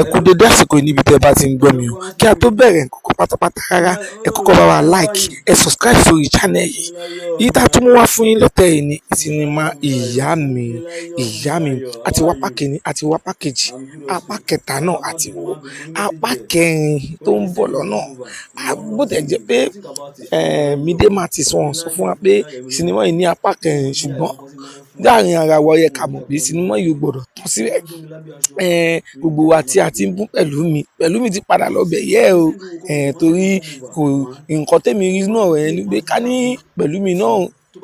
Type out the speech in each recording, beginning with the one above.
ẹ kú dédé àsìkò yìí níbi tẹ́ ẹ bá ti ń gbọ́ mi o. Kí a tó bẹ̀rẹ̀ nǹkan pátápátá rárá, ẹ kọ́kọ́ bá wa like, ẹ subscribe sórí channel yìí. Èyí tá a tún mú wá fún yín lọ́tẹ̀ yìí ni sinimá ìyá mi àti wá apá kìíní àti wá apá kejì, apá kẹta náà àti wò apá kẹrin tó ń bọ̀ lọ́nà. Bó tẹ̀ jẹ́ pé Mide Martins wọ́n sọ fún wa pé sinimá yìí ní apá kẹrin, ṣùgbọ́n láàrin ara wa yẹ ká mọ̀ pé sinimá yìí ò gbọdọ̀ tán síbẹ̀. Gbogbo wa tí a ti ń bú Pẹ̀lúmi ti padà lọ bẹ̀ yẹ́ o, torí nǹkan tẹ́mi rí náà rẹ̀ ni pé ká ní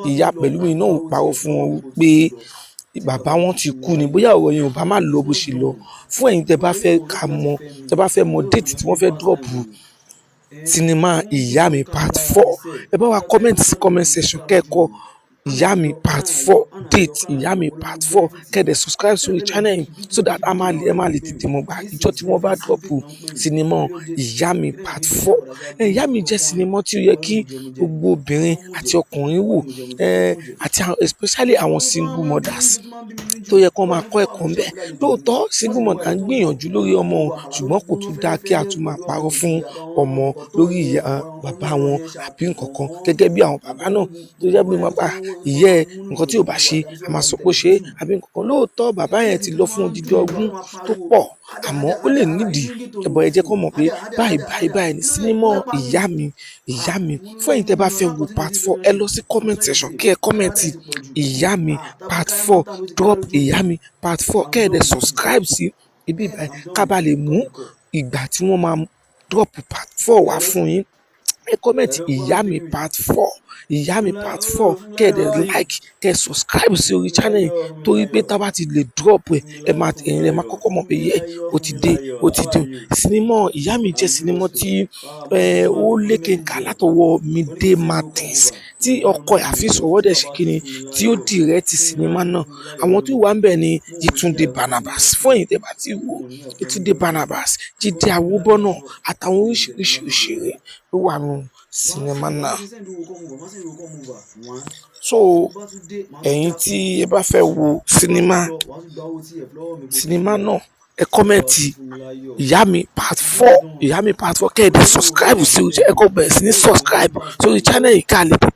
ìyá Pẹ̀lúmi náà ò parọ́ fún wọn wípé bàbá wọn ti kú ni, bóyá ọ̀rọ̀ yẹn ò bá má lọ bó ṣe lọ. Fún ẹ̀yin tẹ́ bá fẹ́ mọ déètì tí wọ́n fẹ́ dúrọ̀pù sinimá ìyá mi part 4, ẹ bá wa comment sí comment section kẹ́ẹ̀kọ́ ìyá mi part 4 date ìyá mi part 4 kẹ́ẹ̀dẹ̀ subscribe sórí channel yìí so that ẹ máa lè tètè mọ̀ gbà ìjọ tí wọ́n bá dúrọ̀pù sinimá ìyá mi part 4. Ìyá mi jẹ́ sinimá tí ó yẹ kí gbogbo obìnrin àti ọkùnrin wò, àti especially àwọn single mothers tó yẹ kó máa kọ́ ẹ̀kọ́ ńbẹ̀. Lóòótọ́ single mother ń gbìyànjú lórí ọmọ wọn, ṣùgbọ́n kò tún dáa kí a tún máa parọ́ fún ọmọ lórí ìyá bàbá wọn àbí nǹkan kan, gẹ́gẹ́ bí àwọn bàbá náà tó jẹ́ pé bàbá ìyá ẹ̀ nǹkan tí ò bá ṣe a máa sọ pé ó ṣe é àbí nǹkan kan. Lóòótọ́ bàbá yẹn ti lọ fún odidi ọdún tó pọ̀, àmọ́ ó lè nídìí ẹ jẹ́ kó mọ̀ pé báyìí ni sinimá ìyá mi. Fún ẹ̀yin tẹ́ bá fẹ́ wo part 4, ẹ lọ sí comment section kí ẹ comment ìyá mi part 4 drop ìyá mi part 4 kẹ́ ẹ dẹ̀ subscribe sí ibi ìbáyìí ká bá lè mú ìgbà tí wọ́n máa drop part 4 wá fún yín. Ẹ comment ìyá mi part 4 kẹ́ ẹ dẹ̀ like kẹ́ ẹ subscribe sí orí channel yìí, torí pé tá bá ti lè drop ẹ máa kọ́kọ́ mọ̀ pé ó ti dé. Sinimá ìyá mi jẹ́ sinimá tí ó lékè ńkà látọwọ́ Mide Martins tí ọkọ Hafiz Owódé ṣe kíni tí ó direct sinimá náà. Àwọn tó wà ń bẹ̀ ni Yetunde Barnabas, fún ẹ̀yin tẹ́ bá ti wò Yetunde Barnabas, Jídé Awóbọ́nà àtàwọn oríṣiríṣi òṣèré ló wà nínú sinimá náà. So ẹ̀yin tí ẹ bá fẹ́ wo sinimá náà, ẹ kọ́mẹ̀ntì ìyá mi part 4 kẹ́ ẹ dẹ̀ subscribe sí orí ẹ kọ́ bẹ̀rẹ̀ sí ní subscribe sórí channel yìí ká lè tètè